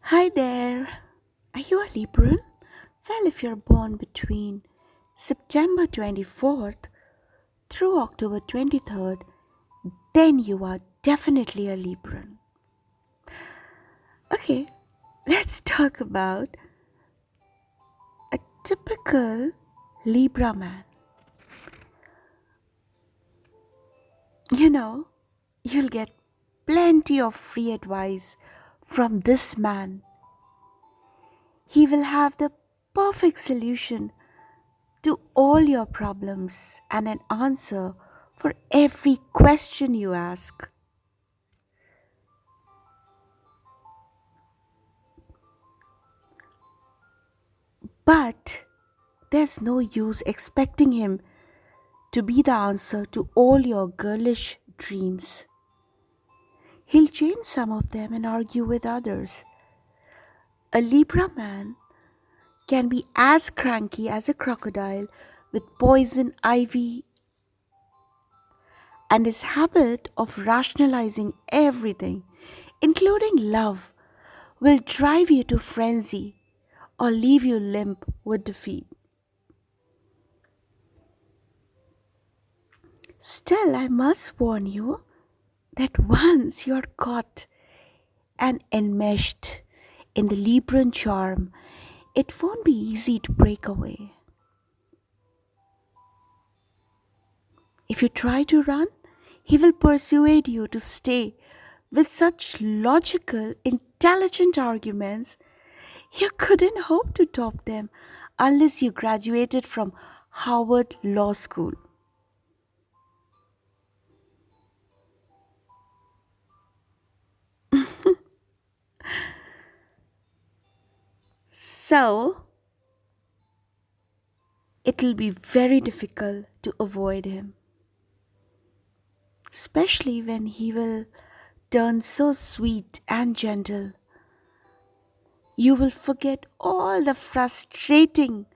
Hi there. Are you a Libran? Well, if you're born between September 24th through October 23rd, then you are definitely a Libran. Okay, let's talk about a typical Libra man. You know, you'll get plenty of free advice from this man. He will have the perfect solution to all your problems and an answer for every question you ask. But there's no use expecting him to be the answer to all your girlish dreams. He'll change some of them and argue with others. A Libra man can be as cranky as a crocodile with poison ivy, and his habit of rationalizing everything, including love, will drive you to frenzy or leave you limp with defeat. Still, I must warn you that once you're caught and enmeshed in the Libran charm, it won't be easy to break away. If you try to run, he will persuade you to stay with such logical, intelligent arguments you couldn't hope to top them unless you graduated from Harvard Law School. So, it will be very difficult to avoid him, especially when he will turn so sweet and gentle. You will forget all the frustrating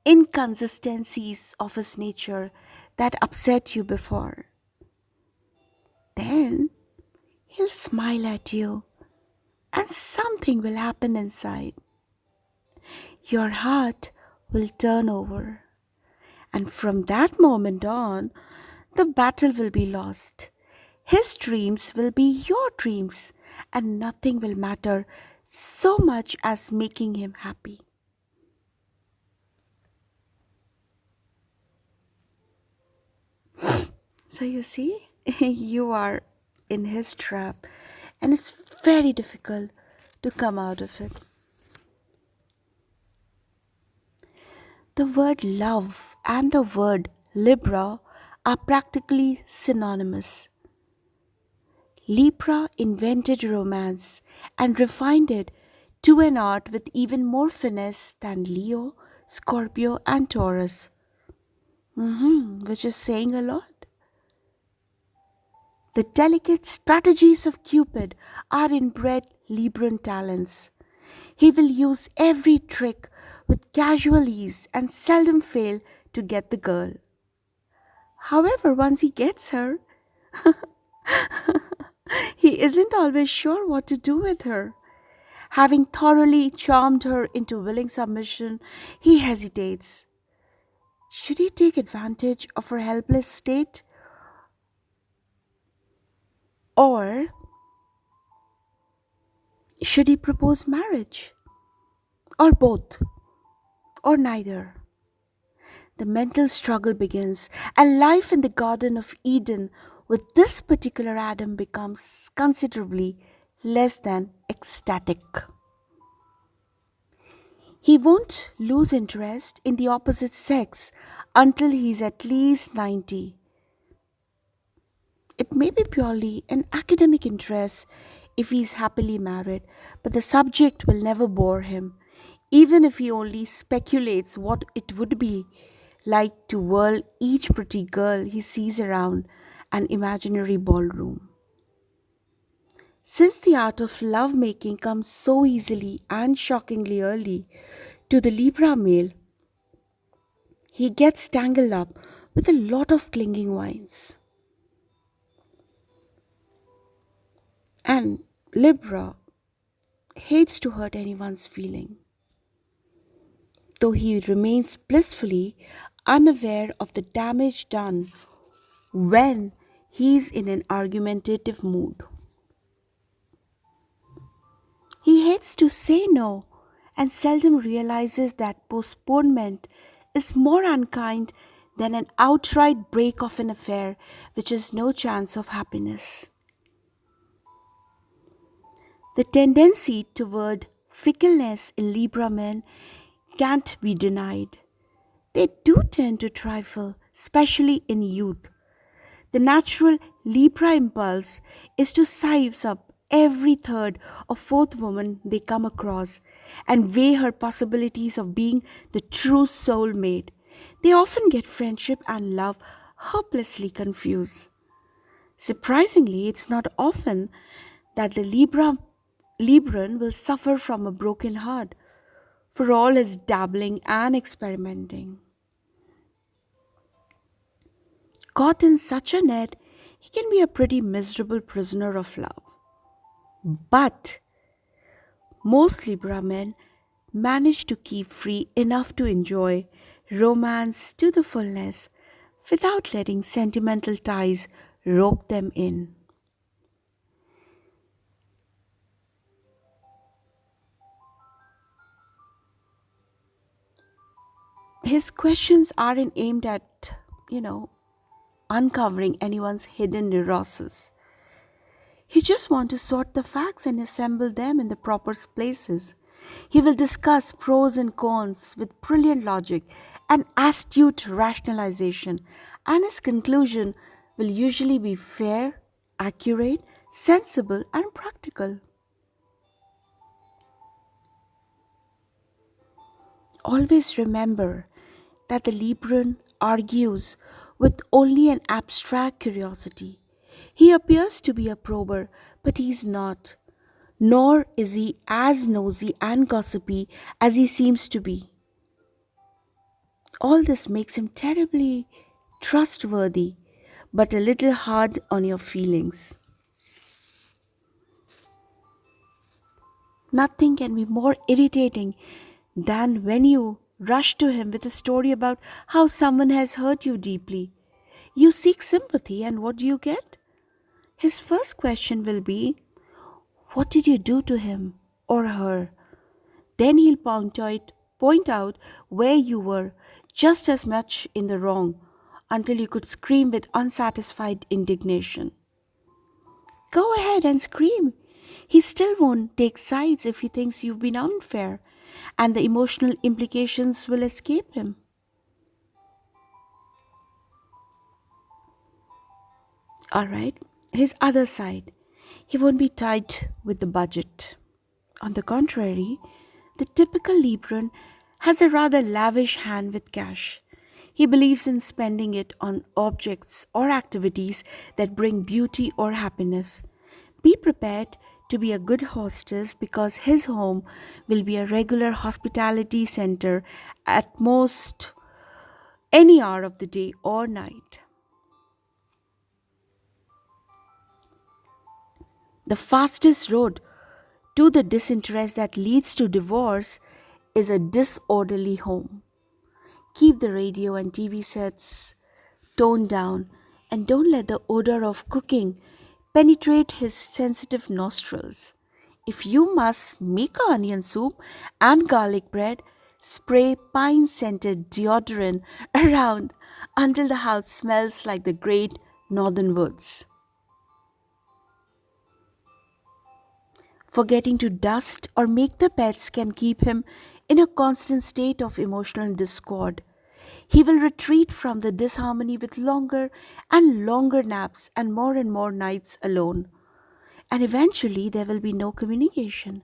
inconsistencies of his nature that upset you before. Then he'll smile at you and something will happen inside. Your heart will turn over. And from that moment on, the battle will be lost. His dreams will be your dreams, and nothing will matter so much as making him happy. So you see, you are in his trap, and it's very difficult to come out of it. The word love and the word Libra are practically synonymous. Libra invented romance and refined it to an art with even more finesse than Leo, Scorpio, and Taurus. Which is saying a lot. The delicate strategies of Cupid are inbred Libran talents. He will use every trick with casual ease and seldom fail to get the girl. However, once he gets her, he isn't always sure what to do with her. Having thoroughly charmed her into willing submission, he hesitates. Should he take advantage of her helpless state? Or should he propose marriage? Or both? Or neither? The mental struggle begins, and life in the Garden of Eden with this particular Adam becomes considerably less than ecstatic. He won't lose interest in the opposite sex until he's at least 90. It may be purely an academic interest if he is happily married, but the subject will never bore him, even if he only speculates what it would be like to whirl each pretty girl he sees around an imaginary ballroom. Since the art of love making comes so easily and shockingly early to the Libra male, he gets tangled up with a lot of clinging vines. And Libra hates to hurt anyone's feeling, though he remains blissfully unaware of the damage done when he's in an argumentative mood. He hates to say no and seldom realizes that postponement is more unkind than an outright break of an affair which has no chance of happiness. The tendency toward fickleness in Libra men can't be denied. They do tend to trifle, especially in youth. The natural Libra impulse is to size up every third or fourth woman they come across and weigh her possibilities of being the true soulmate. They often get friendship and love hopelessly confused. Surprisingly, it's not often that the Libran will suffer from a broken heart for all his dabbling and experimenting. Caught in such a net, he can be a pretty miserable prisoner of love. But most Libra men manage to keep free enough to enjoy romance to the fullness without letting sentimental ties rope them in. His questions aren't aimed at, you know, uncovering anyone's hidden neuroses. He just wants to sort the facts and assemble them in the proper places. He will discuss pros and cons with brilliant logic and astute rationalization, and his conclusion will usually be fair, accurate, sensible, and practical. Always remember that the Libran argues with only an abstract curiosity. He appears to be a prober, but he is not, nor is he as nosy and gossipy as he seems to be. All this makes him terribly trustworthy, but a little hard on your feelings. Nothing can be more irritating than when you rush to him with a story about how someone has hurt you deeply. You seek sympathy, and what do you get? His first question will be, what did you do to him or her? Then he'll point out where you were just as much in the wrong until you could scream with unsatisfied indignation. Go ahead and scream. He still won't take sides if he thinks you've been unfair, and the emotional implications will escape him. Alright, his other side. He won't be tight with the budget. On the contrary, the typical Libran has a rather lavish hand with cash. He believes in spending it on objects or activities that bring beauty or happiness. Be prepared to be a good hostess because his home will be a regular hospitality center at most any hour of the day or night. The fastest road to the disinterest that leads to divorce is a disorderly home. Keep the radio and TV sets toned down and don't let the odor of cooking penetrate his sensitive nostrils. If you must make onion soup and garlic bread, spray pine scented deodorant around until the house smells like the great northern woods. Forgetting to dust or make the beds can keep him in a constant state of emotional discord. He will retreat from the disharmony with longer and longer naps and more nights alone. And eventually there will be no communication.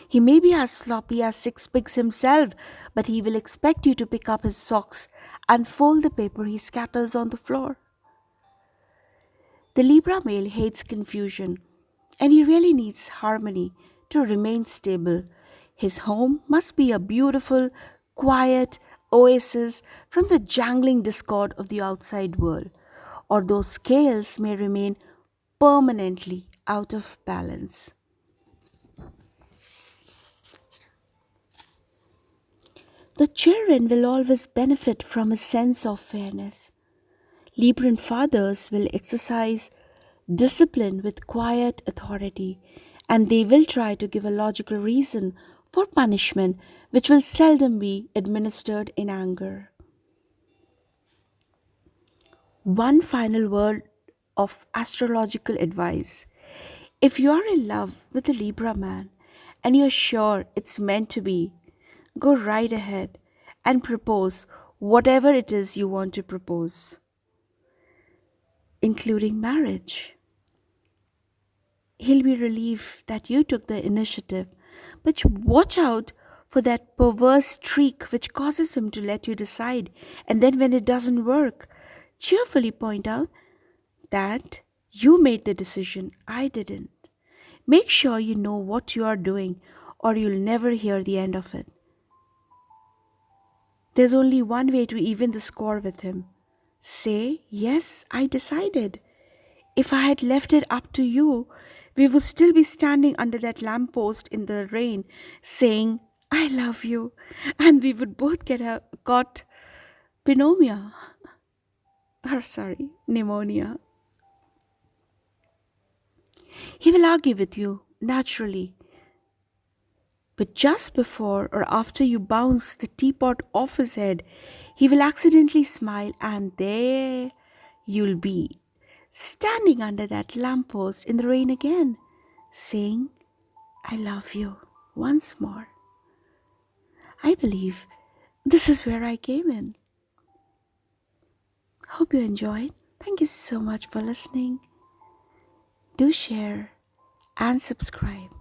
He may be as sloppy as six pigs himself, but he will expect you to pick up his socks and fold the paper he scatters on the floor. The Libra male hates confusion, and he really needs harmony to remain stable. His home must be a beautiful, quiet oasis from the jangling discord of the outside world, or those scales may remain permanently out of balance. The children will always benefit from a sense of fairness. Libran fathers will exercise discipline with quiet authority, and they will try to give a logical reason for punishment which will seldom be administered in anger. One final word of astrological advice. If you are in love with a Libra man and you're sure it's meant to be, go right ahead and propose whatever it is you want to propose, including marriage. He'll be relieved that you took the initiative, but watch out for that perverse streak which causes him to let you decide, and then when it doesn't work, cheerfully point out that you made the decision, I didn't. Make sure you know what you are doing, or you'll never hear the end of it. There's only one way to even the score with him. Say, yes, I decided. If I had left it up to you, we would still be standing under that lamppost in the rain saying, I love you, and we would both got pneumonia. Or sorry, pneumonia. He will argue with you, naturally. But just before or after you bounce the teapot off his head, he will accidentally smile, and there you'll be, standing under that lamppost in the rain again, saying, I love you once more. I believe this is where I came in. Hope you enjoyed. Thank you so much for listening. Do share and subscribe.